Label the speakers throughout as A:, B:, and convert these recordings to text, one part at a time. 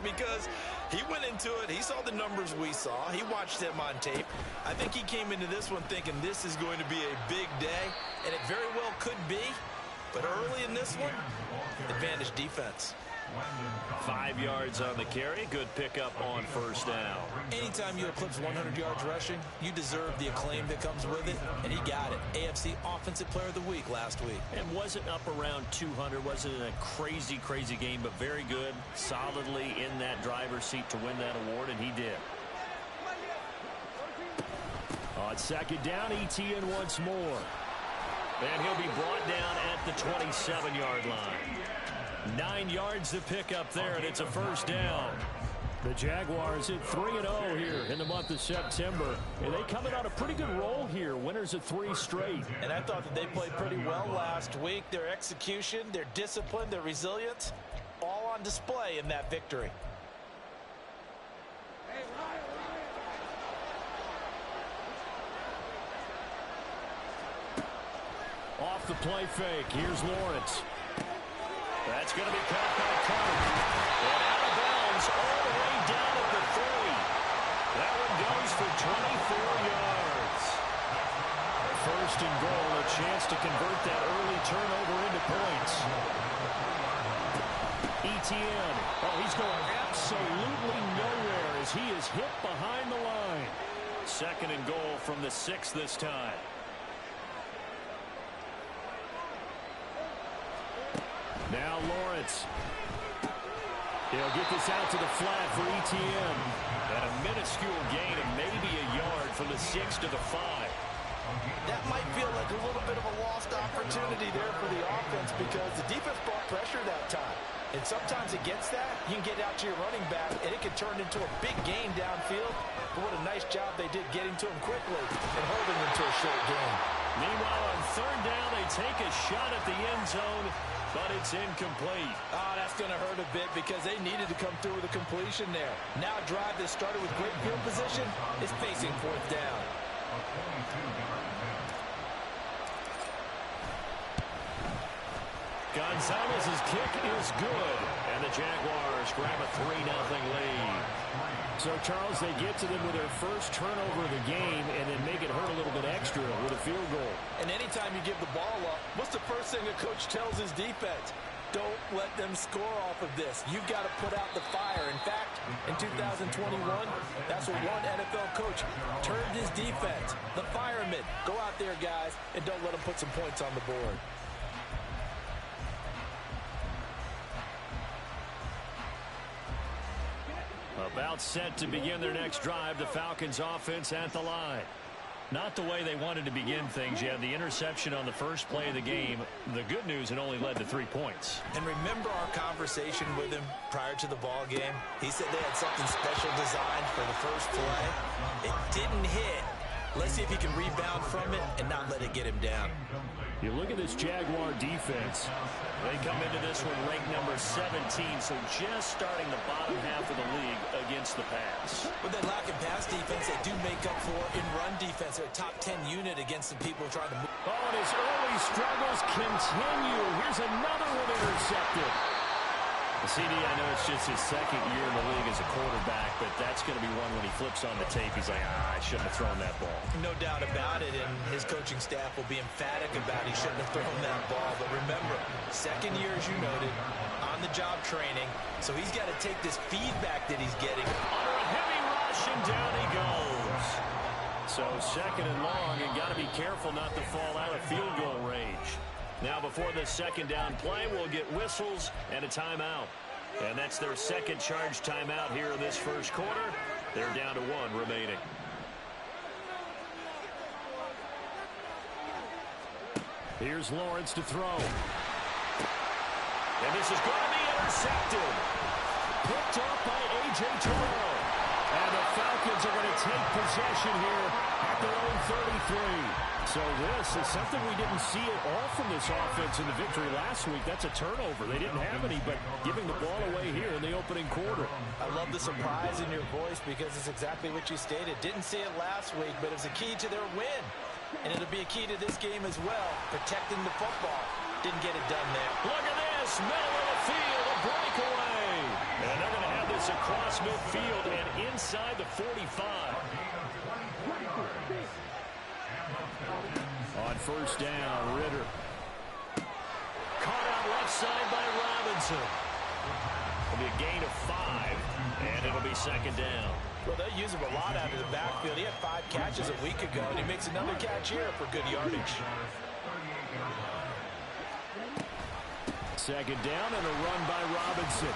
A: because he went into it. He saw the numbers we saw. He watched them on tape. I think he came into this one thinking this is going to be a big day, and it very well could be. But early in this one, advantage defense.
B: 5 yards on the carry. Good pickup on first down.
A: Anytime you eclipse 100 yards rushing, you deserve the acclaim that comes with it, and he got it. AFC Offensive Player of the Week last week.
B: And wasn't up around 200. Wasn't a crazy, crazy game, but very good. Solidly in that driver's seat to win that award, and he did. On second down, ETN once more. And he'll be brought down at the 27-yard line. 9 yards to pick up there, and it's a first down. The Jaguars hit 3-0 here in the month of September. And they coming on a pretty good roll here. Winners of 3 straight.
A: And I thought that they played pretty well last week. Their execution, their discipline, their resilience, all on display in that victory.
B: Off the play fake. Here's Lawrence. That's going to be caught by Clark. And out of bounds all the way down at the 3. That one goes for 24 yards. First and goal, a chance to convert that early turnover into points. ETN. Oh, he's going absolutely nowhere as he is hit behind the line. Second and goal from the 6 this time. Now Lawrence. He'll get this out to the flat for ETN. And a minuscule gain of maybe a yard from the 6 to the 5.
A: That might feel like a little bit of a lost opportunity there for the offense because the defense brought pressure that time. And sometimes against that, you can get out to your running back, and it can turn into a big gain downfield. But what a nice job they did getting to him quickly and holding him to a short gain.
B: Meanwhile, on third down, they take a shot at the end zone, but it's incomplete.
A: Oh, that's going to hurt a bit because they needed to come through with a completion there. Now a drive that started with great field position is facing fourth down.
B: Gonzalez's kick is good, and the Jaguars grab a 3-0 lead. So, Charles, they get to them with their first turnover of the game and then make it hurt a little bit extra with a field goal.
A: And anytime you give the ball up, what's the first thing a coach tells his defense? Don't let them score off of this. You've got to put out the fire. In fact, in 2021, that's what one NFL coach turned his defense. The firemen. Go out there, guys, and don't let them put some points on the board.
B: About set to begin their next drive, the Falcons offense at the line. Not the way they wanted to begin things. You had the interception on the first play of the game. The good news, it only led to 3 points.
A: And remember our conversation with him prior to the ball game? He said they had something special designed for the first play. It didn't hit. Let's see if he can rebound from it and not let it get him down.
B: You look at this Jaguar defense. They come into this one ranked number 17, so just starting the bottom half of the league against the pass.
A: With that lack of pass defense, they do make up for in run defense. They're a top 10 unit against the people trying to move.
B: Oh, and his early struggles continue. Here's another one intercepted. The CD, I know it's just his second year in the league as a quarterback, but that's going to be one when he flips on the tape. He's like, I shouldn't have thrown that ball.
A: No doubt about it, and his coaching staff will be emphatic about he shouldn't have thrown that ball. But remember, second year, as you noted, on-the-job training, so he's got to take this feedback that he's getting.
B: Under a heavy rush, and down he goes. So second and long, and got to be careful not to fall out of field goal range. Now before the second down play, we'll get whistles and a timeout. And that's their second charge timeout here in this first quarter. They're down to 1 remaining. Here's Lawrence to throw. And this is going to be intercepted. Picked up by A.J. Terrell. And the Falcons are going to take possession here at their own 33. So this is something we didn't see at all from this offense in the victory last week. That's a turnover. They didn't have any, but giving the ball away here in the opening quarter.
A: I love the surprise in your voice because it's exactly what you stated. Didn't see it last week, but it's a key to their win. And it'll be a key to this game as well, protecting the football. Didn't get it done there.
B: Look at this, middle of the field, a breakaway. And they're going to have this this across midfield and inside the 45. On first down, Ritter. Caught out left side by Robinson. It'll be a gain of 5, and it'll be second down.
A: Well, they use him a lot out of the backfield. He had 5 catches a week ago, and he makes another catch here for good yardage.
B: Second down and a run by Robinson.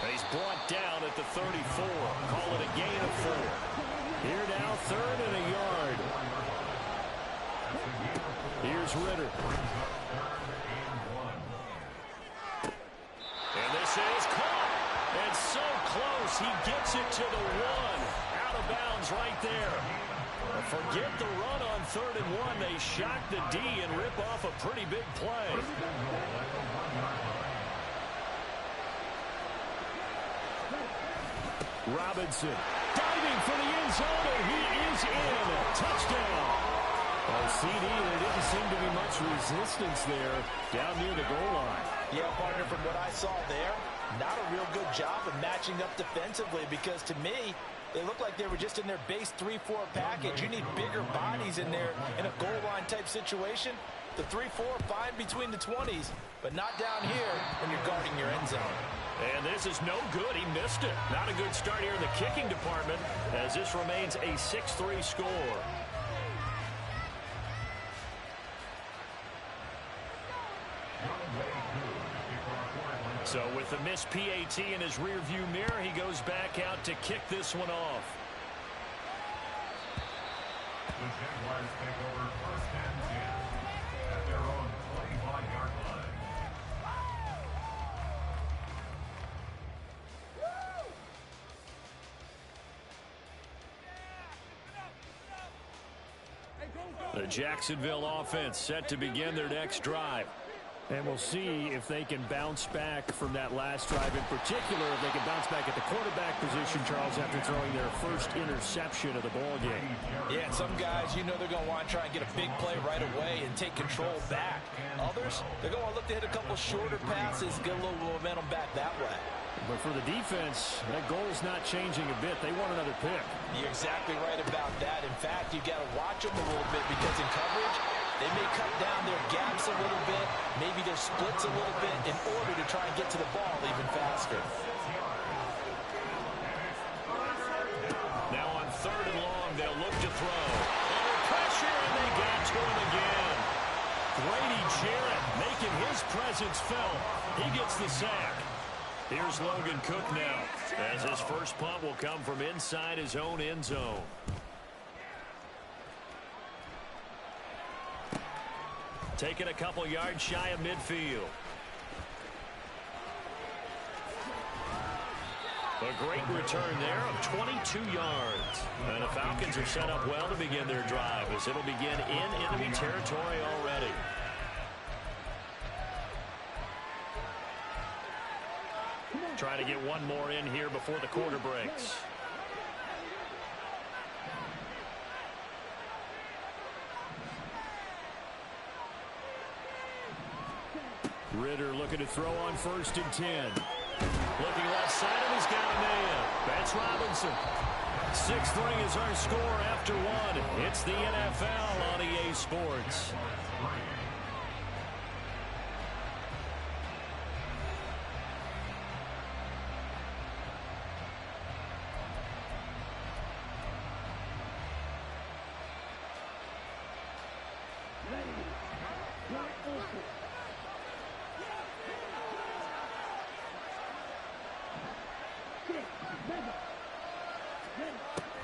B: And he's brought down at the 34. Call it a gain of 4. Here now, 3rd and a yard. Here's Ritter. And this is caught. And so close, he gets it to the 1. Out of bounds right there. Forget the run on 3rd and 1. They shock the D and rip off a pretty big play. Robinson diving for the end zone, and he is in. Touchdown. CD, there didn't seem to be much resistance there down near the goal line.
A: Yeah, partner, from what I saw there, not a real good job of matching up defensively, because to me, they look like they were just in their base 3-4 package. You need bigger bodies in there in a goal line type situation. The 3-4, fine between the 20s, but not down here when you're guarding your end zone.
B: And this is no good. He missed it. Not a good start here in the kicking department, as this remains a 6-3 score. So with the missed PAT in his rearview mirror, he goes back out to kick this one off.
C: The Jaguars take over 1st and 10 at their own 25-yard line.
B: The Jacksonville offense set to begin their next drive.
D: And we'll see if they can bounce back from that last drive in particular, if they can bounce back at the quarterback position, Charles, after throwing their first interception of the ball game.
A: Yeah, and some guys, you know they're going to want to try and get a big play right away and take control back. Others, they're going to look to hit a couple shorter passes, get a little momentum back that way.
D: But for the defense, that goal's not changing a bit. They want another pick.
A: You're exactly right about that. In fact, you got to watch them a little bit, because in coverage, they may cut down their gaps a little bit, maybe their splits a little bit, in order to try and get to the ball even faster.
B: Now on 3rd and long, they'll look to throw. Under pressure, and they got to him again. Grady Jarrett making his presence felt. He gets the sack. Here's Logan Cook now, as his first punt will come from inside his own end zone. Taking a couple yards shy of midfield. A great return there of 22 yards. And the Falcons are set up well to begin their drive, as it'll begin in enemy territory already. Trying to get one more in here before the quarter breaks.
D: Ritter looking to throw on 1st and 10.
B: Looking left side, and he's got a man. That's Robinson. 6-3 is our score after 1. It's the NFL on EA Sports.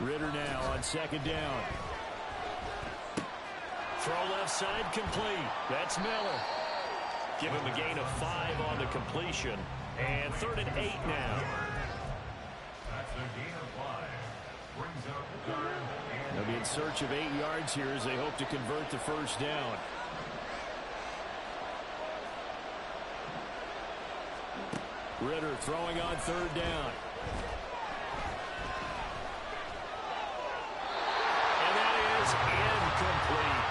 D: Ritter now on 2nd down.
B: Throw left side complete. That's Miller. Give him a gain of 5 on the completion. And 3rd and 8 now.
C: That's a gain of 5. Brings up 3rd and
D: They'll be in search of 8 yards here as they hope to convert the first down. Ritter throwing on 3rd down.
B: Incomplete.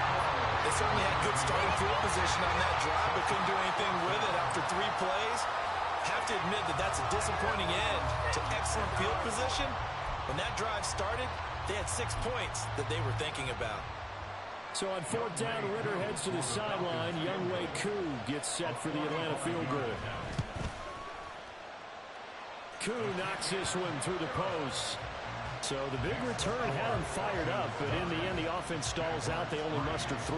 A: They certainly had good starting field position on that drive, but couldn't do anything with it after 3 plays. Have to admit that that's a disappointing end to excellent field position. When that drive started, they had 6 points that they were thinking about.
D: So on 4th down, Ritter heads to the sideline. Younghoe Koo gets set for the Atlanta field goal. Koo knocks this one through the post. So the big return had them fired up, but in the end, the offense stalls out. They only muster 3.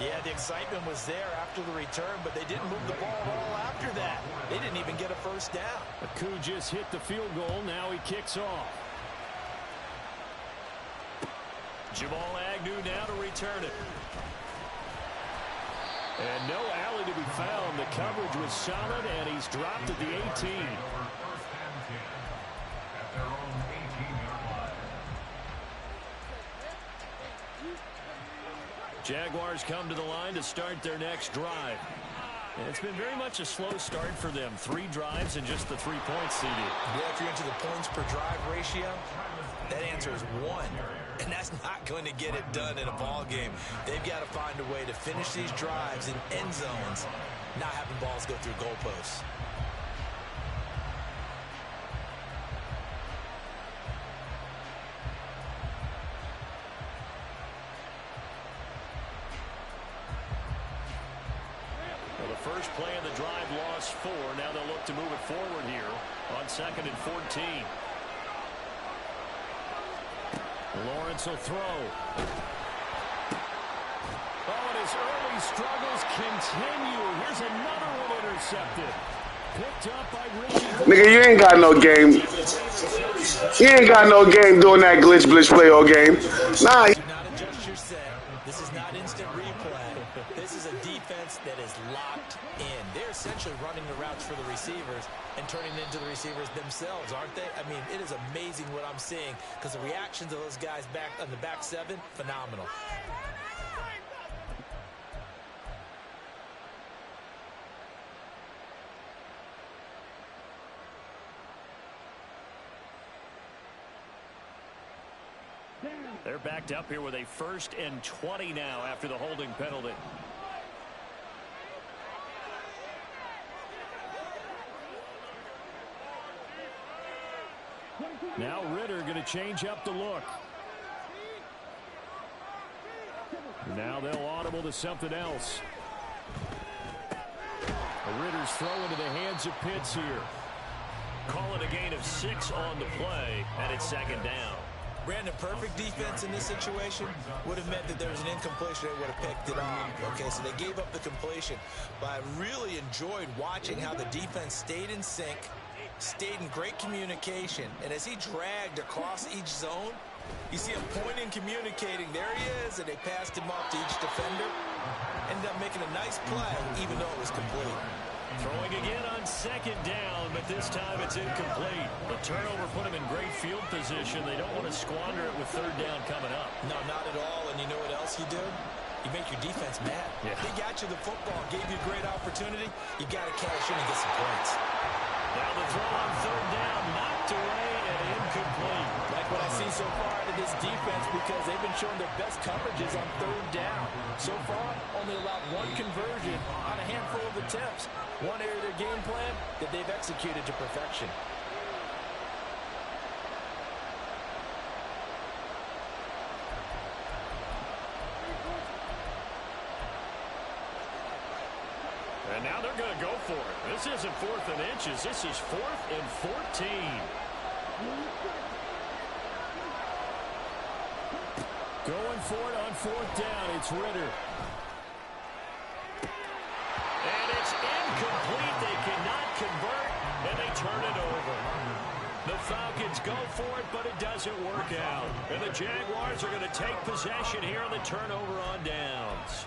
A: Yeah, the excitement was there after the return, but they didn't move the ball at all after that. They didn't even get a first down.
D: Koo just hit the field goal. Now he kicks off.
B: Jamal Agnew now to return it.
D: And no alley to be found. The coverage was solid, and he's dropped at the 18.
C: First and 10 at their own 18-yard line.
B: Jaguars come to the line to start their next drive. And it's been very much a slow start for them. 3 drives and just the 3 points they did.
A: Yeah, if you're into the points per drive ratio, that answer is 1. And that's not going to get it done in a ball game. They've got to find a way to finish these drives in end zones, not having balls go through goalposts.
B: Well, the first play of the drive lost 4. Now they'll look to move it forward here on 2nd and 14.
D: Lawrence will throw. Oh, and his early struggles continue. Here's another one intercepted. Picked up by Richie.
E: Nigga, you ain't got no game. You ain't got no game doing that glitch play all game. Nah.
A: Do not adjust your set. This is not instant replay. This is a defense that is locked in. They're essentially running the routes for the receivers and turning it into the receivers themselves, aren't they? I mean, it is amazing what I'm seeing because the reactions of those guys back on the back 7, phenomenal.
B: They're backed up here with a 1st and 20 now after the holding penalty.
D: Now Ritter going to change up the look. Now they'll audible to something else. Ritter's throw into the hands of Pitts here.
B: Call it a gain of 6 on the play, and it's 2nd down.
A: Brandon, perfect defense in this situation would have meant that there was an incompletion. They would have picked it off. Okay, so they gave up the completion. But I really enjoyed watching how the defense stayed in sync, stayed in great communication. And as he dragged across each zone, you see him pointing, communicating. There he is, and they passed him off to each defender. Ended up making a nice play, even though it was complete.
B: Throwing again on 2nd down, but this time it's incomplete. The turnover put them in great field position. They don't want to squander it with 3rd down coming up.
A: No, not at all. And you know what else you do? You make your defense mad.
B: Yeah.
A: They got you the football, gave you a great opportunity. You got to cash in and get some points.
B: Now the throw on 3rd down, knocked away and incomplete.
A: Like what I've seen so far out of this defense because they've been showing their best coverages on 3rd down. So far, only allowed 1 conversion on a handful of attempts. One area of their game plan that they've executed to perfection.
B: And now they're going to go for it. This isn't 4th and inches. This is 4th and 14.
D: Going for it on 4th down. It's Ritter.
B: And it's incomplete. They cannot convert, and they turn it over. The Falcons go for it, but it doesn't work out. And the Jaguars are going to take possession here on the turnover on downs.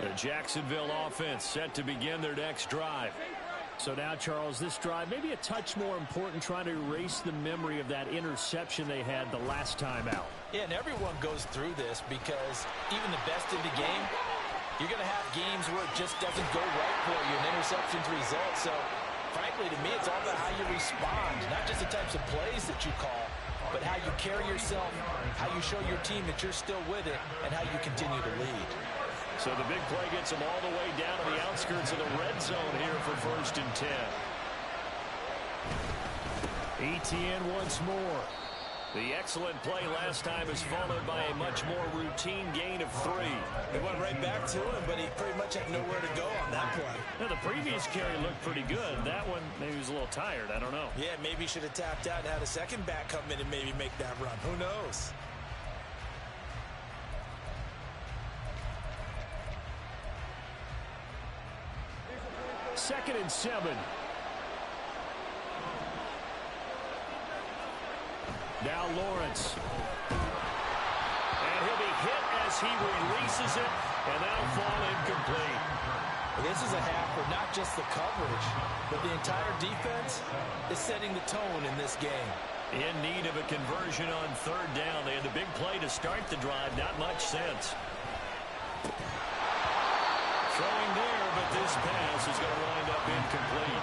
D: The Jacksonville offense set to begin their next drive. So now, Charles, this drive maybe a touch more important, trying to erase the memory of that interception they had the last time out.
A: Yeah, and everyone goes through this because even the best in the game, you're going to have games where it just doesn't go right for you, and interceptions result. So, frankly, to me, it's all about how you respond, not just the types of plays that you call, but how you carry yourself, how you show your team that you're still with it, and how you continue to lead.
B: So the big play gets them all the way down to the outskirts of the red zone here for 1st and 10. ETN once more. The excellent play last time is followed by a much more routine gain of 3.
A: They went right back to him, but he pretty much had nowhere to go on that play.
B: Now, the previous carry looked pretty good. That one, maybe he was a little tired. I don't know.
A: Yeah, maybe he should have tapped out and had a second back come in and maybe make that run. Who knows?
D: Second and 7. Now Lawrence.
B: And he'll be hit as he releases it, and that'll fall incomplete.
A: This is a half for not just the coverage, but the entire defense is setting the tone in this game.
B: In need of a conversion on 3rd down. They had the big play to start the drive. Not much sense. Throwing there, but this pass is going to wind up incomplete.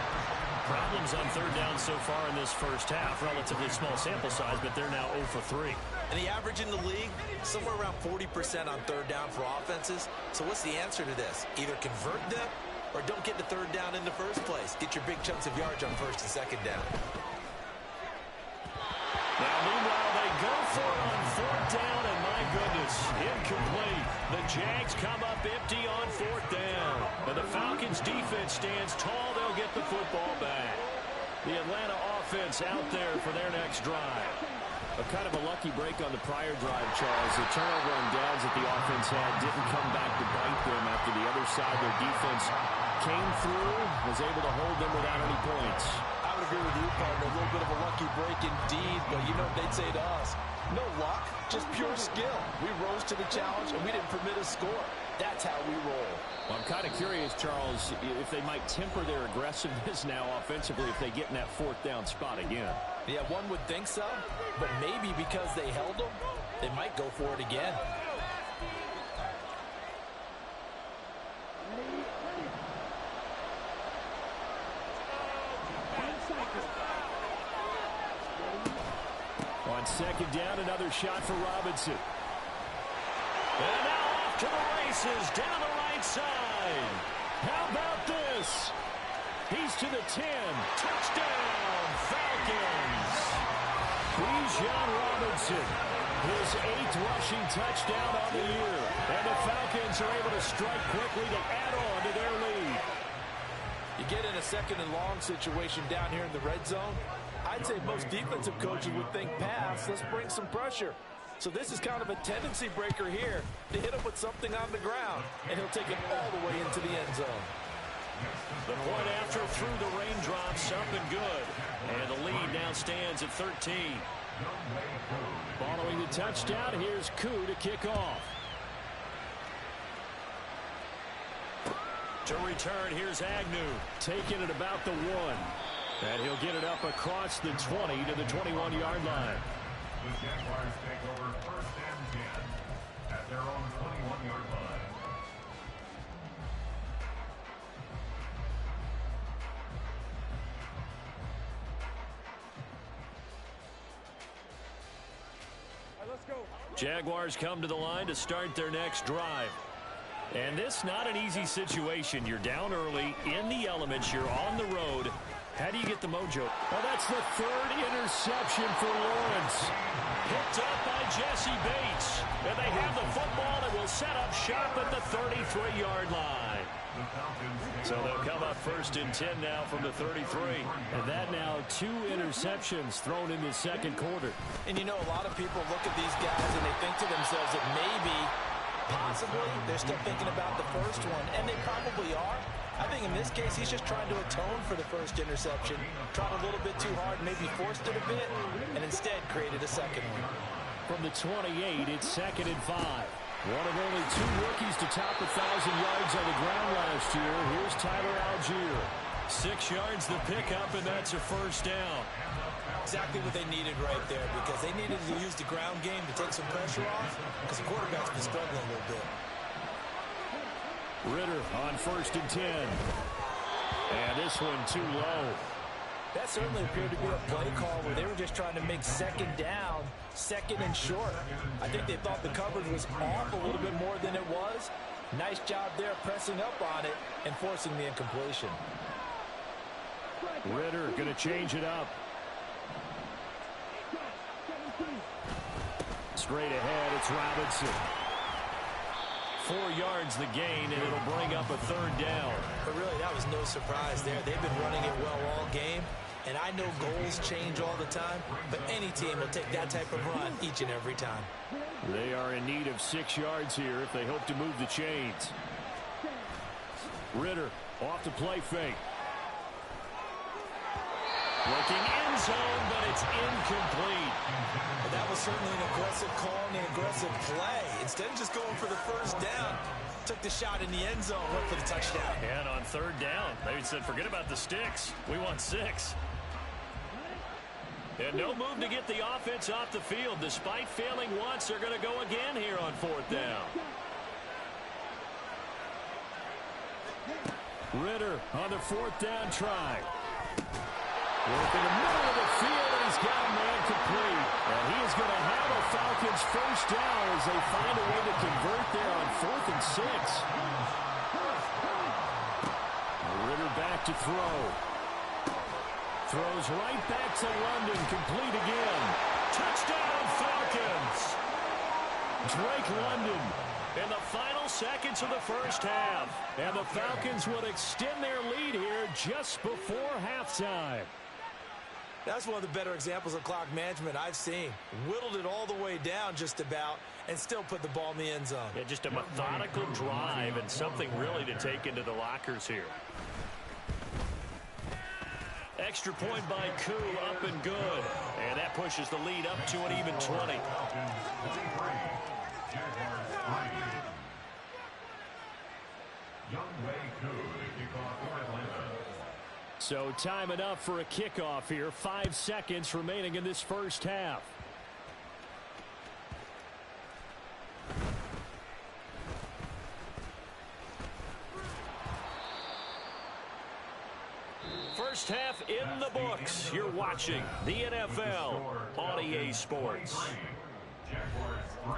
B: Problems on 3rd down so far in this first half. Relatively small sample size, but they're now 0 for 3.
A: And the average in the league, somewhere around 40% on 3rd down for offenses. So what's the answer to this? Either convert them or don't get to 3rd down in the first place. Get your big chunks of yards on 1st and 2nd down.
B: Now, meanwhile, they go for it on 4th down, and my goodness, incomplete. The Jags come up empty on 4th down. And the Falcons defense stands tall. They'll get the football back. The Atlanta offense out there for their next drive.
D: A kind of a lucky break on the prior drive, Charles. The turnover on downs that the offense had didn't come back to bite them after the other side. Their defense came through, was able to hold them without any points.
A: I would agree with you, partner. A little bit of a lucky break indeed, but you know what they'd say to us? No luck, just pure skill. We rose to the challenge, and we didn't permit a score. That's how we roll.
D: Well, I'm kind of curious, Charles, if they might temper their aggressiveness now offensively if they get in that 4th down spot again.
A: Yeah, one would think so, but maybe because they held them, they might go for it again.
D: On 2nd down, another shot for Robinson.
B: And now off to the races, down the right side.
D: How about this? He's to the 10.
B: Touchdown, Falcons.
D: Bijan Robinson, his 8th rushing touchdown on the year. And the Falcons are able to strike quickly to add on to their lead.
A: You get in a 2nd and long situation down here in the red zone. I'd say most defensive coaches would think pass, let's bring some pressure. So this is kind of a tendency breaker here to hit him with something on the ground, and he'll take it all the way into the end zone.
B: The point after through the raindrops, up and good. And the lead now stands at 13.
D: Following the touchdown, here's Koo to kick off.
B: To return, here's Agnew.
D: Taking it about the 1. And he'll get it up across the 20 to the 21-yard line.
C: The Jaguars take over 1st and 10 at their own 21-yard line.
B: Jaguars come to the line to start their next drive. And this not an easy situation. You're down early, in the elements, you're on the road. How do you get the mojo?
D: Well, that's the 3rd interception for Lawrence.
B: Picked up by Jesse Bates. And they have the football and will set up shop at the 33-yard line. So they'll come up 1st and 10 now from the 33.
D: And that now 2 interceptions thrown in the 2nd quarter.
A: And you know, a lot of people look at these guys and they think to themselves that maybe, possibly, they're still thinking about the first one. And they probably are. I think in this case, he's just trying to atone for the first interception. Tried a little bit too hard, maybe forced it a bit, and instead created a second one.
D: From the 28, it's 2nd and 5. One of only 2 rookies to top 1,000 yards on the ground last year. Here's Tyler Algier.
B: 6 yards the pickup, and that's a 1st down.
A: Exactly what they needed right there, because they needed to use the ground game to take some pressure off, because the quarterback's been struggling a little bit.
D: Ritter on 1st and 10. And this one too low.
A: That certainly appeared to be a play call where they were just trying to make 2nd down, 2nd and short. I think they thought the coverage was off a little bit more than it was, Nice job there pressing up on it and forcing the incompletion.
D: Ritter going to change it up. Straight ahead, it's Robinson. 4 yards the gain, and it'll bring up a third down.
A: But really, that was no surprise there. They've been running it well all game, and I know goals change all the time, but any team will take that type of run each and every time.
D: They are in need of 6 yards here if they hope to move the chains. Ritter off the play fake. Looking end zone, but it's incomplete.
A: But that was certainly an aggressive call and an aggressive play. Instead of just going for the first down, took the shot in the end zone, went for the touchdown.
B: And on third down, they said, forget about the sticks. We want 6. And no move to get the offense off the field. Despite failing once, they're going to go again here on fourth down.
D: Ritter on the fourth down try. Work in the middle of the field, and he's got a man complete. And he is going to have a Falcons first down as they find a way to convert there on 4th and 6. Ritter back to throw. Throws right back to London, complete again. Touchdown, Falcons! Drake London in the final seconds of the first half. And the Falcons will extend their lead here just before halftime.
A: That's one of the better examples of clock management I've seen. Whittled it all the way down just about and still put the ball in the end zone.
B: Yeah, just a methodical drive and something really to take into the lockers here. Extra point by Koo, up and good. And that pushes the lead up to an even 20.
D: So time enough for a kickoff here. 5 seconds remaining in this first half.
B: First half in the books. You're watching the NFL on EA Sports.
C: Jaguars 3.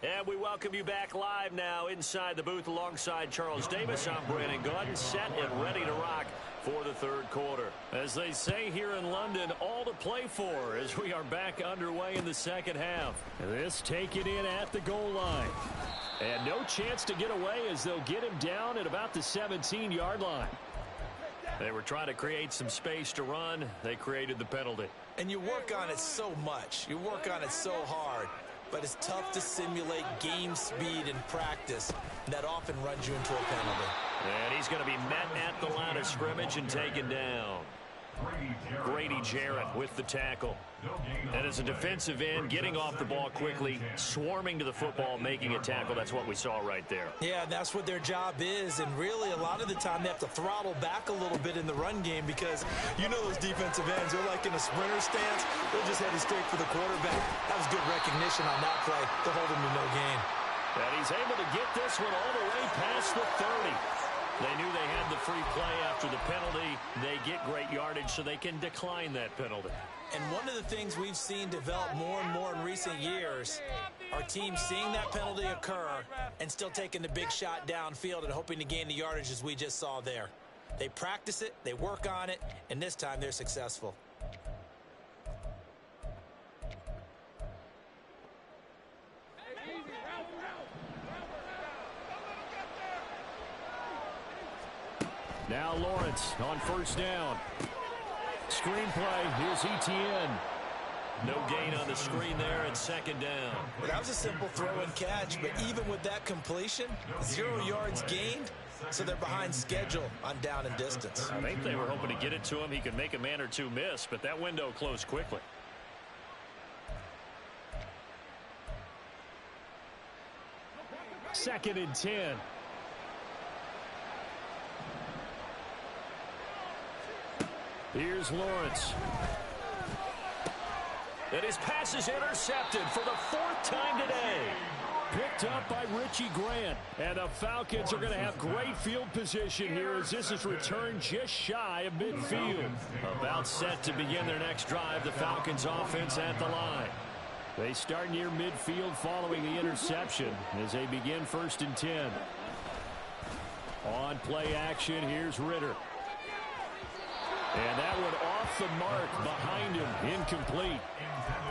B: And we welcome you back live now inside the booth alongside Charles Davis. I'm Brandon Gaudin, set and ready to rock for the third quarter.
D: As they say here in London, all to play for as we are back underway in the second half. This taken in at the goal line. And no chance to get away as they'll get him down at about the 17-yard line.
B: They were trying to create some space to run. They created the penalty.
A: And you work on it so much. You work on it so hard. But it's tough to simulate game speed in practice. That often runs you into a penalty.
B: And he's going to be met at the line of scrimmage and taken down. Grady Jarrett with the tackle. And as a defensive end, getting off the ball quickly, swarming to the football, making a tackle. That's what we saw right there.
A: Yeah, that's what their job is. And really, a lot of the time, they have to throttle back a little bit in the run game because you know those defensive ends, they're like in a sprinter stance. They're just heading straight for the quarterback. That was good recognition on that play to hold him to no gain.
D: And he's able to get this one all the way past the 30.
B: They knew they had the free play after the penalty. They get great yardage so they can decline that penalty.
A: And one of the things we've seen develop more and more in recent years are teams seeing that penalty occur and still taking the big shot downfield and hoping to gain the yardage as we just saw there. They practice it, they work on it, and this time they're successful.
D: Now Lawrence on first down. Screenplay, here's ETN.
B: No gain on the screen there and second down.
A: Well, that was a simple throw and catch, but even with that completion, 0 yards gained, so they're behind schedule on down and distance.
B: I think they were hoping to get it to him. He could make a man or two miss, but that window closed quickly.
D: Second and 10. Here's Lawrence.
B: And his pass is intercepted for the 4th time today.
D: Picked up by Richie Grant. And the Falcons are going to have great field position here as this is returned just shy of midfield. About set to begin their next drive, the Falcons offense at the line. They start near midfield following the interception as they begin 1st and 10. On play action, here's Ritter. And that one off the mark behind him, incomplete.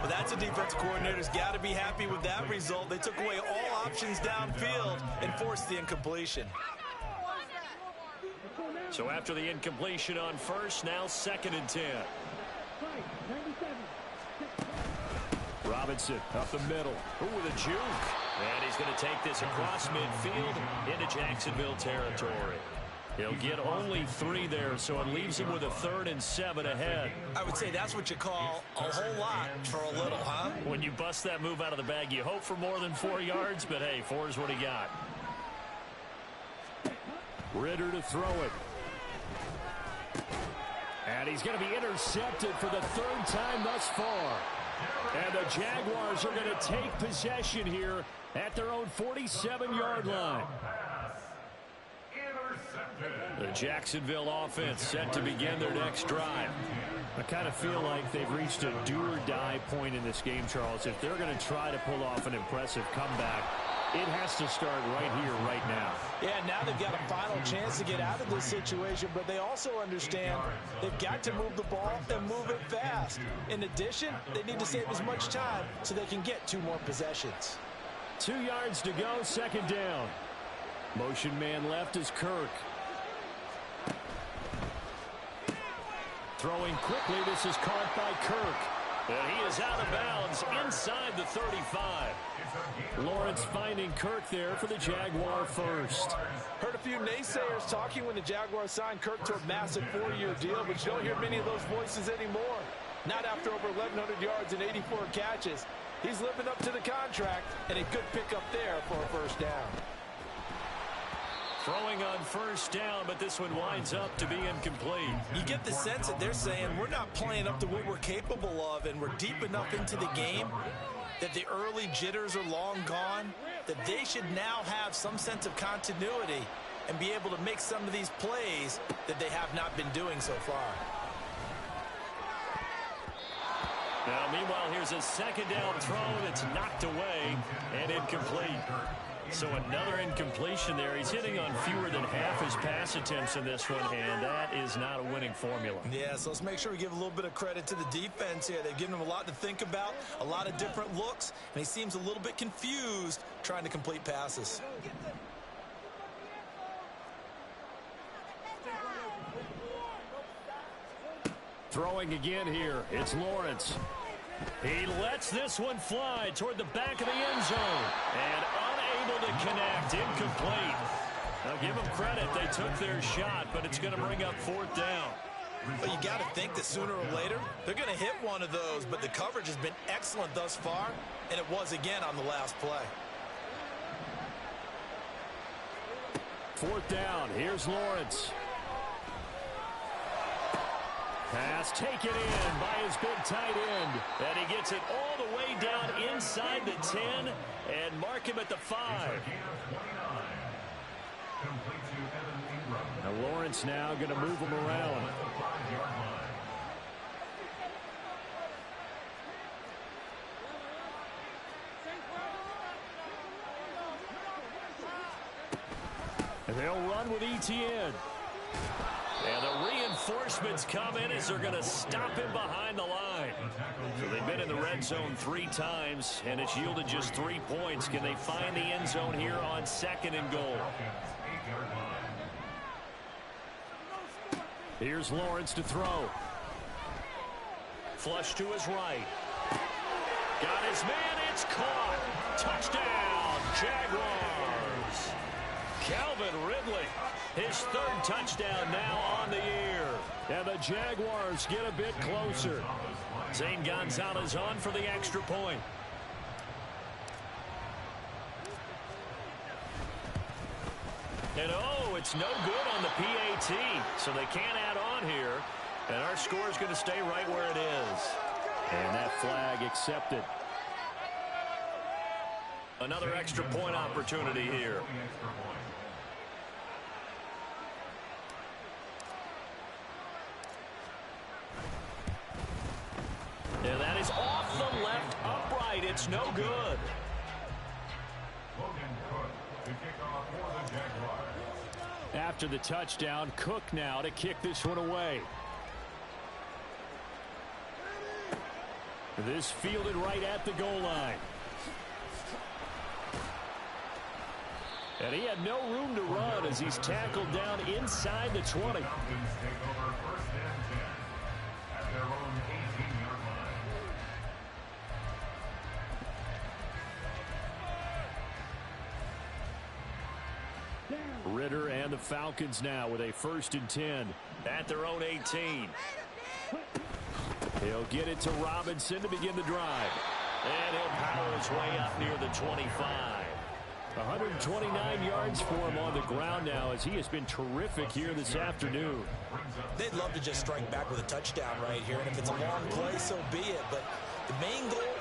A: Well, that's a defense coordinator's got to be happy with that result. They took away all options downfield and forced the incompletion.
B: So after the incompletion on first, now 2nd and 10.
D: Robinson up the middle.
B: Ooh, with a juke. And he's going to take this across midfield into Jacksonville territory. He'll get only 3 there, so it leaves him with a 3rd and 7 ahead.
A: I would say that's what you call a whole lot for a little, huh?
B: When you bust that move out of the bag, you hope for more than 4 yards, but hey, 4 is what he got.
D: Ritter to throw it. And he's going to be intercepted for the 3rd time thus far. And the Jaguars are going to take possession here at their own 47-yard line.
B: The Jacksonville offense set to begin their next drive.
D: I kind of feel like they've reached a do-or-die point in this game, Charles. If they're going to try to pull off an impressive comeback, it has to start right here, right now.
A: Yeah, now they've got a final chance to get out of this situation, but they also understand they've got to move the ball and move it fast. In addition, they need to save as much time so they can get 2 more possessions.
D: 2 yards to go, 2nd down. Motion man left is Kirk. Throwing quickly, this is caught by Kirk.
B: And he is out of bounds inside the 35.
D: Lawrence finding Kirk there for the Jaguar first.
A: Heard a few naysayers talking when the Jaguars signed Kirk to a massive 4-year deal, but you don't hear many of those voices anymore. Not after over 1,100 yards and 84 catches. He's living up to the contract, and a good pickup there for a 1st down.
B: Throwing on 1st down, but this one winds up to be incomplete.
A: You get the sense that they're saying we're not playing up to what we're capable of, and we're deep enough into the game that the early jitters are long gone, that they should now have some sense of continuity and be able to make some of these plays that they have not been doing so far.
B: Now, meanwhile, here's a 2nd down throw that's knocked away and incomplete. So another incompletion there. He's hitting on fewer than half his pass attempts in this one, and that is not a winning formula.
A: Yeah, so let's make sure we give a little bit of credit to the defense here. They've given him a lot to think about, a lot of different looks, and he seems a little bit confused trying to complete passes.
D: Throwing again here, it's Lawrence.
B: He lets this one fly toward the back of the end zone. And unable to connect, incomplete. Now give them credit, they took their shot, but it's going to bring up 4th down.
A: But you got to think that sooner or later, they're going to hit one of those, but the coverage has been excellent thus far, and it was again on the last play.
D: 4th down, here's Lawrence. Pass taken in by his big tight end.
B: And he gets it all the way down inside the 10 and mark him at the 5.
D: Now Lawrence now going to move him around. And they'll run with ETN.
B: And the reinforcements come in as they're going to stop him behind the line. So they've been in the red zone 3 times, and it's yielded just 3 points. Can they find the end zone here on 2nd and goal?
D: Here's Lawrence to throw.
B: Flush to his right. Got his man, it's caught. Touchdown, Jaguars. Calvin Ridley. His 3rd touchdown now on the year.
D: And the Jaguars get a bit closer.
B: Zane Gonzalez on for the extra point. And oh, it's no good on the PAT. So they can't add on here. And our score is going to stay right where it is.
D: And that flag accepted.
B: Another extra point opportunity here. And that is off the left upright. It's no good.
D: After the touchdown, Cook now to kick this one away. This fielded right at the goal line. And he had no room to run as he's tackled down inside the 20. Ritter and the Falcons now with a 1st and 10
B: at their own 18.
D: He'll get it to Robinson to begin the drive.
B: And he'll power his way up near the 25.
D: 129 yards for him on the ground now as he has been terrific here this afternoon.
A: They'd love to just strike back with a touchdown right here, and if it's a long play, so be it. But the main goal,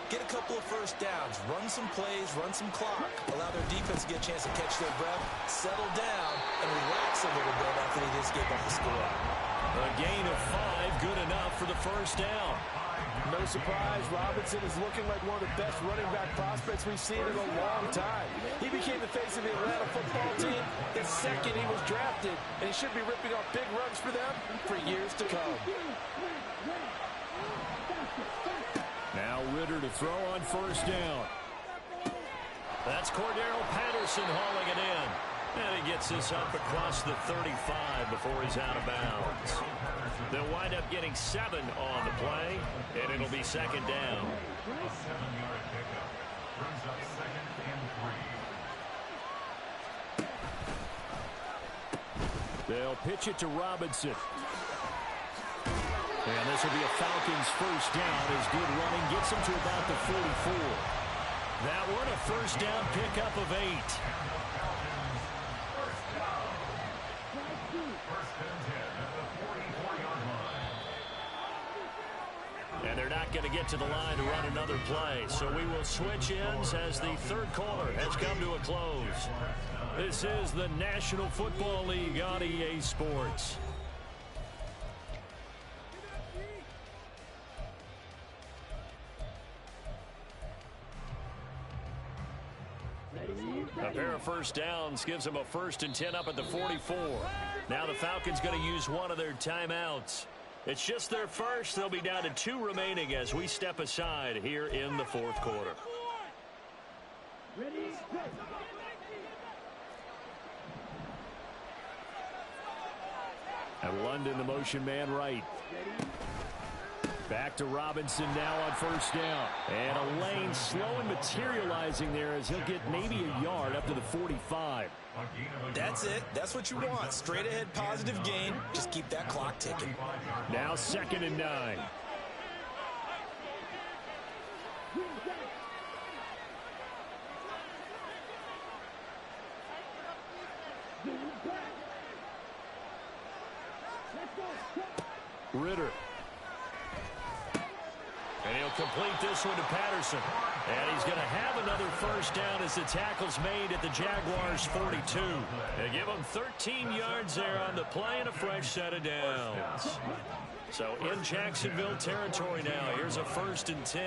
A: get a couple of first downs, run some plays, run some clock, allow their defense to get a chance to catch their breath, settle down, and relax a little bit after they just gave up the score.
B: A gain of 5, good enough for the first down.
A: No surprise, Robinson is looking like one of the best running back prospects we've seen in a long time. He became the face of the Atlanta football team the second he was drafted, and he should be ripping off big runs for them for years to come.
D: Now Ritter to throw on 1st down.
B: That's Cordero Patterson hauling it in. And he gets this up across the 35 before he's out of bounds. They'll wind up getting 7 on the play, and it'll be 2nd down.
C: A 7-yard pickup brings up 2nd and 3.
D: They'll pitch it to Robinson. And this will be a Falcons 1st down as good running gets him to about the 44.
B: That one a 1st down pickup of 8. And they're not going to get to the line to run another play. So we will switch ends as the 3rd quarter has come to a close. This is the National Football League on EA Sports. A pair of first downs gives them a 1st and 10 up at the 44. Now the Falcons going to use one of their timeouts. It's just their first. They'll be down to 2 remaining as we step aside here in the 4th quarter.
D: And London, the motion man right. Back to Robinson now on 1st down. And a lane slow and materializing there as he'll get maybe a yard up to the 45.
A: That's it. That's what you want. Straight ahead positive gain. Just keep that clock ticking.
D: Now 2nd and 9. Ritter.
B: And he'll complete this one to Patterson. And he's going to have another 1st down as the tackle's made at the Jaguars' 42. They give him 13 yards there on the play and a fresh set of downs. So in Jacksonville territory now. Here's a 1st and 10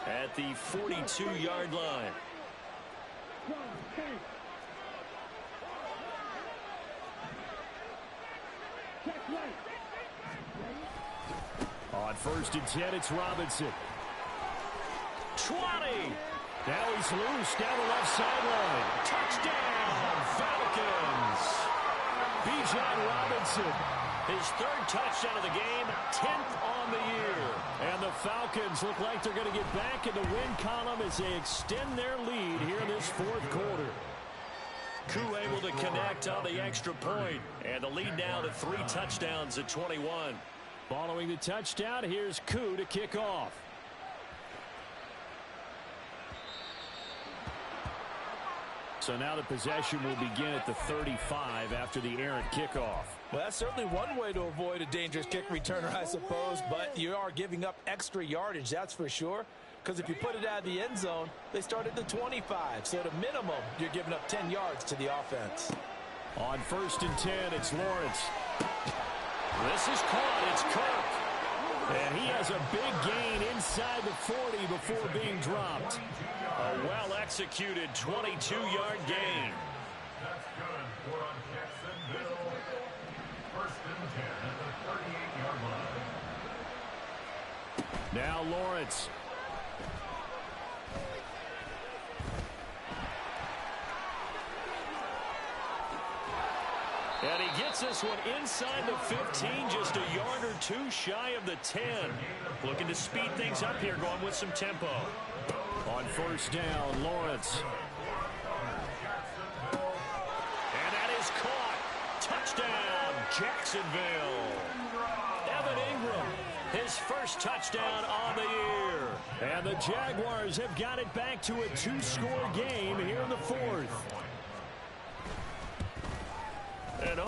B: at the 42-yard line.
D: On 1st and 10, it's Robinson.
B: 20.
D: Now he's loose down the left sideline.
B: Touchdown, Falcons.
D: Bijan Robinson.
B: His 3rd touchdown of the game, 10th on the year.
D: And the Falcons look like they're going to get back in the win column as they extend their lead here in this 4th quarter.
B: Koo able to connect on the extra point. And the lead now to 3 touchdowns at 21.
D: Following the touchdown, here's Koo to kick off. So now the possession will begin at the 35 after the errant kickoff.
A: Well, that's certainly one way to avoid a dangerous kick returner, I suppose, but you are giving up extra yardage, that's for sure. because if you put it out of the end zone, they start at the 25. So at a minimum, you're giving up 10 yards to the offense.
D: On 1st and 10, it's Lawrence. This is caught. It's Kirk. And he has a big gain inside the 40 before being dropped.
B: A well-executed 22-yard gain.
C: That's good for Jacksonville. 1st and 10 at the 38-yard line.
D: Now Lawrence.
B: And he gets this one inside the 15, just a yard or two shy of the 10. Looking to speed things up here, going with some tempo.
D: On 1st down, Lawrence.
B: And that is caught. Touchdown, Jacksonville. Evan Ingram, his first touchdown on the year.
D: And the Jaguars have got it back to a 2-score game here in the 4th.
B: And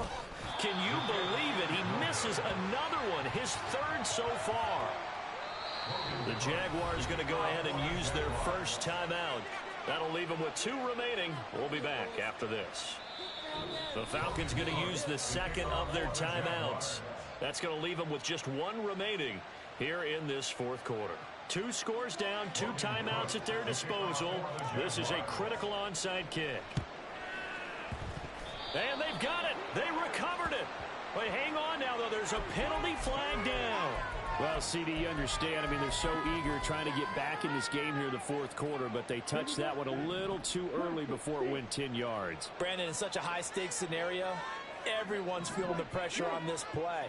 B: can you believe it? He misses another one, his 3rd so far. The Jaguars going to go ahead and use their first timeout. That'll leave them with 2 remaining. We'll be back after this. The Falcons going to use the 2nd of their timeouts. That's going to leave them with just 1 remaining here in this 4th quarter. 2 scores down, 2 timeouts at their disposal. This is a critical onside kick. And they've got it. They recovered it. But hang on now, though. There's a penalty flag down.
D: Well, CD, you understand. I mean, they're so eager trying to get back in this game here in the 4th quarter, but they touched that one a little too early before it went 10 yards.
A: Brandon, in such a high-stakes scenario, everyone's feeling the pressure on this play.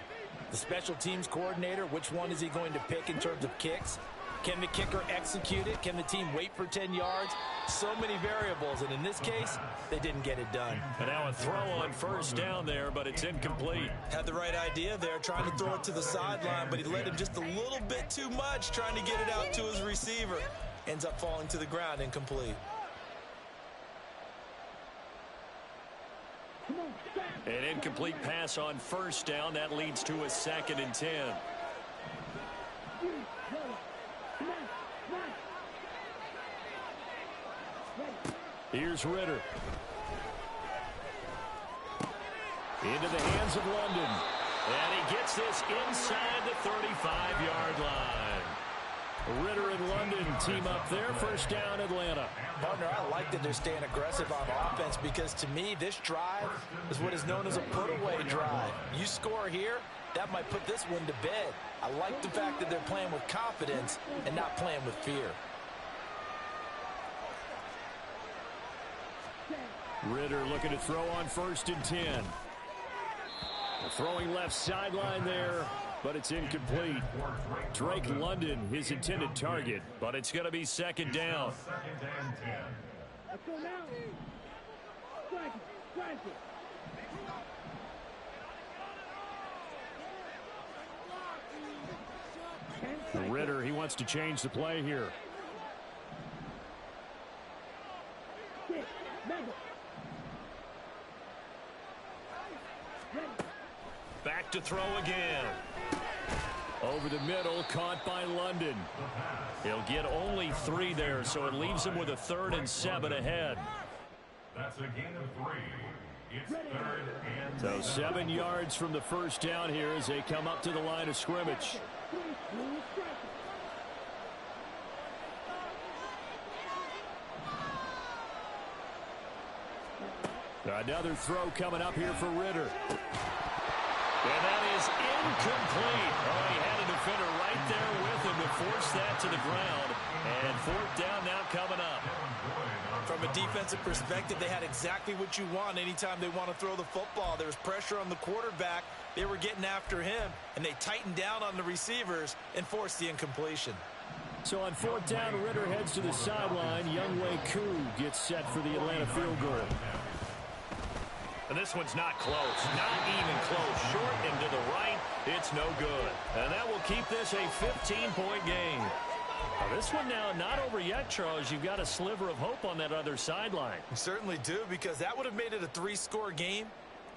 A: The special teams coordinator, which one is he going to pick in terms of kicks? Can the kicker execute it? Can the team wait for 10 yards? So many variables, and in this case, they didn't get it done.
B: And now a throw on 1st down there, but it's incomplete.
A: Had the right idea there, trying to throw it to the sideline, but he led him just a little bit too much, trying to get it out to his receiver. Ends up falling to the ground, incomplete.
B: An incomplete pass on 1st down. That leads to a 2nd and 10.
D: Here's Ritter. Into the hands of London.
B: And he gets this inside the 35-yard line.
D: Ritter and London team up there. 1st down, Atlanta.
A: Partner, I like that they're staying aggressive on offense because to me, this drive is what is known as a put-away drive. You score here, that might put this one to bed. I like the fact that they're playing with confidence and not playing with fear.
D: Ritter looking to throw on 1st and 10. Throwing left sideline there, but it's incomplete. Drake London, his intended target,
B: but it's going to be 2nd down.
C: 2nd and 10.
F: Let's go now. Strike it.
D: Ritter, he wants to change the play here.
B: Back to throw again.
D: Over the middle, caught by London.
B: He'll get only 3 there, so it leaves him with a 3rd and 7 ahead.
C: That's a gain of 3. It's 3rd and
D: So 7 yards from the 1st down here as they come up to the line of scrimmage. Another throw coming up here for Ritter.
B: And that is incomplete. Oh, he had a defender right there with him to force that to the ground. And 4th down now coming up.
A: From a defensive perspective, they had exactly what you want anytime they want to throw the football. There was pressure on the quarterback. They were getting after him, and they tightened down on the receivers and forced the incompletion.
D: So on 4th down, Ritter heads to the sideline. Younghoe Koo gets set for the Atlanta field goal.
B: And this one's not close. Not even close. Short and to the right. It's no good. And that will keep this a 15-point game.
D: Now this one now not over yet, Charles. You've got a sliver of hope on that other sideline.
A: You certainly do, because that would have made it a 3-score game,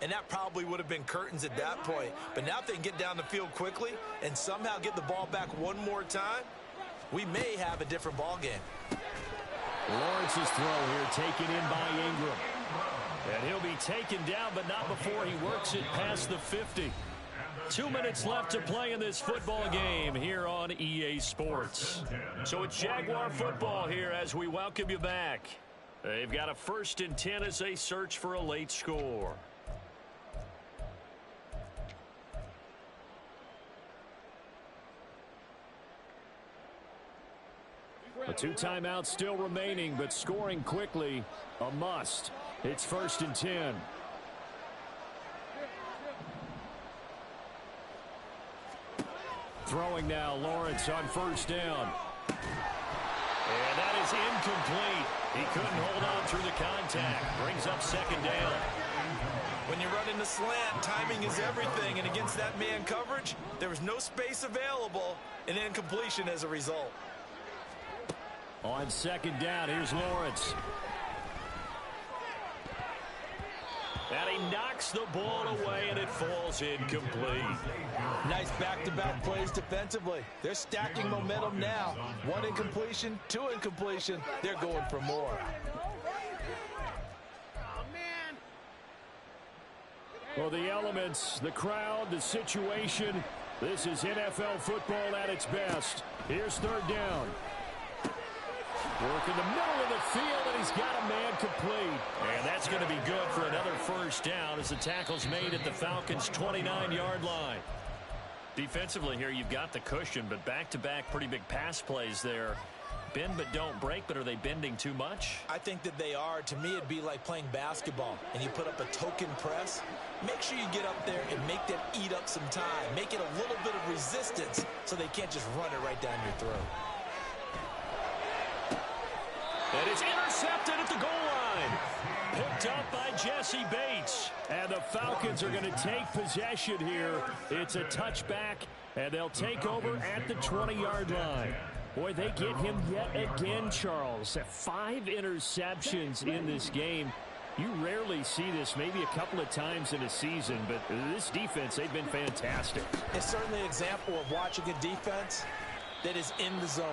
A: and that probably would have been curtains at that point. But now if they can get down the field quickly and somehow get the ball back one more time, we may have a different ball game.
B: Lawrence's throw here taken in by Ingram. And he'll be taken down, but not before he works it past the 50. 2 minutes left to play in this football game here on EA Sports. So it's Jaguar football here as we welcome you back. They've got a 1st and 10 as they search for a late score. A 2 timeouts still remaining, but scoring quickly, a must. It's 1st and 10. Throwing now, Lawrence on 1st down. And that is incomplete. He couldn't hold on through the contact. Brings up 2nd down.
A: When you run in the slant, timing is everything. And against that man coverage, there was no space available, and incompletion as a result.
B: On 2nd down, here's Lawrence. And he knocks the ball away, and it falls incomplete.
A: Nice back-to-back plays defensively. They're stacking momentum now. 1 incompletion, 2 incompletion. They're going for more.
B: Well, the elements, the crowd, the situation. This is NFL football at its best. Here's 3rd down. Work in the middle of the field, and he's got a man complete. And that's going to be good for another 1st down as the tackle's made at the Falcons' 29-yard line. Defensively here, you've got the cushion, but back-to-back pretty big pass plays there. Bend but don't break, but are they bending too much?
A: I think that they are. To me, it'd be like playing basketball, and you put up a token press. Make sure you get up there and make them eat up some time. Make it a little bit of resistance so they can't just run it right down your throat.
B: And it's intercepted at the goal line. Picked up by Jesse Bates. And the Falcons are going to take possession here. It's a touchback, and they'll take over at the 20-yard line. Boy, they get him yet again, Charles. 5 interceptions in this game. You rarely see this, maybe a couple of times in a season, but this defense, they've been fantastic.
A: It's certainly an example of watching a defense that is in the zone.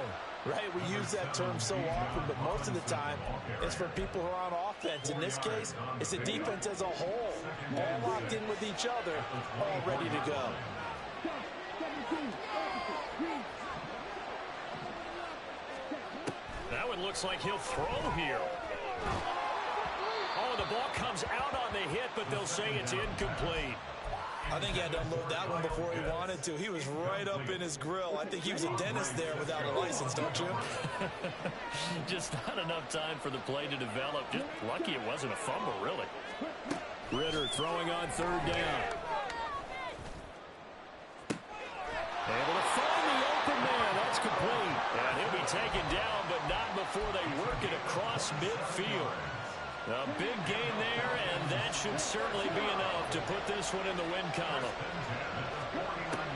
A: Right, we use that term so often, but most of the time, it's for people who are on offense. In this case, it's the defense as a whole, all locked in with each other, all ready to go.
B: That one looks like he'll throw here. Oh, the ball comes out on the hit, but they'll say it's incomplete.
A: I think he had to unload that one before he wanted to. He was right up in his grill. I think he was a dentist there without a license, don't you?
B: Just not enough time for the play to develop. Just lucky it wasn't a fumble, really. Ritter throwing on 3rd down. Able to find the open man. That's complete. And he'll be taken down, but not before they work it across midfield. A big gain there, and that should certainly be enough to put this one in the win column.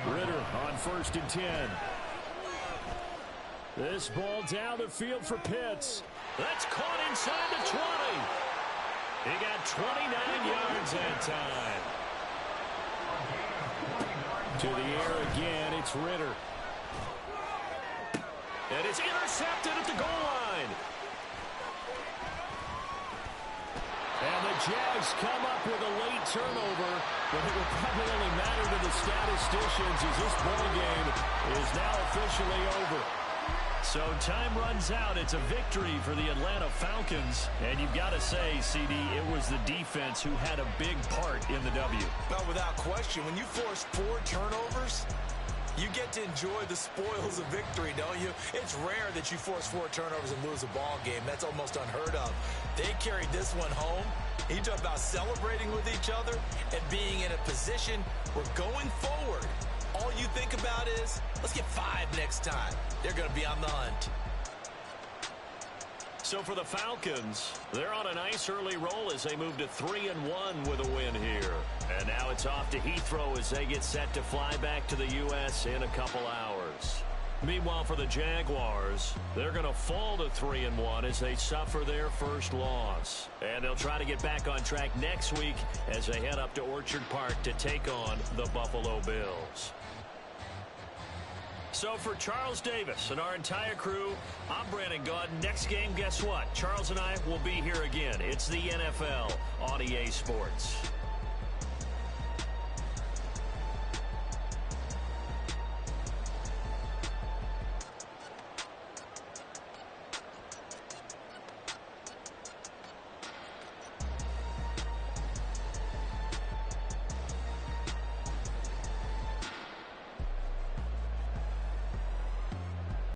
B: Ritter on 1st and 10. This ball down the field for Pitts. That's caught inside the 20. He got 29 yards that time. To the air again, it's Ritter. And it's intercepted at the goal line. And the Jags come up with a late turnover, but it will probably only matter to the statisticians as this ball game is now officially over. So time runs out. It's a victory for the Atlanta Falcons. And you've got to say, CD, it was the defense who had a big part in the W.
A: Well, without question, when you force 4 turnovers, you get to enjoy the spoils of victory, don't you? It's rare that you force 4 turnovers and lose a ball game. That's almost unheard of. They carried this one home. You talk about celebrating with each other and being in a position where going forward, all you think about is, let's get 5 next time. They're going to be on the hunt.
B: So for the Falcons, they're on a nice early roll as they move to 3-1 with a win here. And now it's off to Heathrow as they get set to fly back to the U.S. in a couple hours. Meanwhile, for the Jaguars, they're going to fall to 3-1 as they suffer their first loss. And they'll try to get back on track next week as they head up to Orchard Park to take on the Buffalo Bills. So So for Charles Davis and our entire crew, I'm Brandon Gaudin. Next game, guess what? Charles and I will be here again. It's the NFL on EA Sports.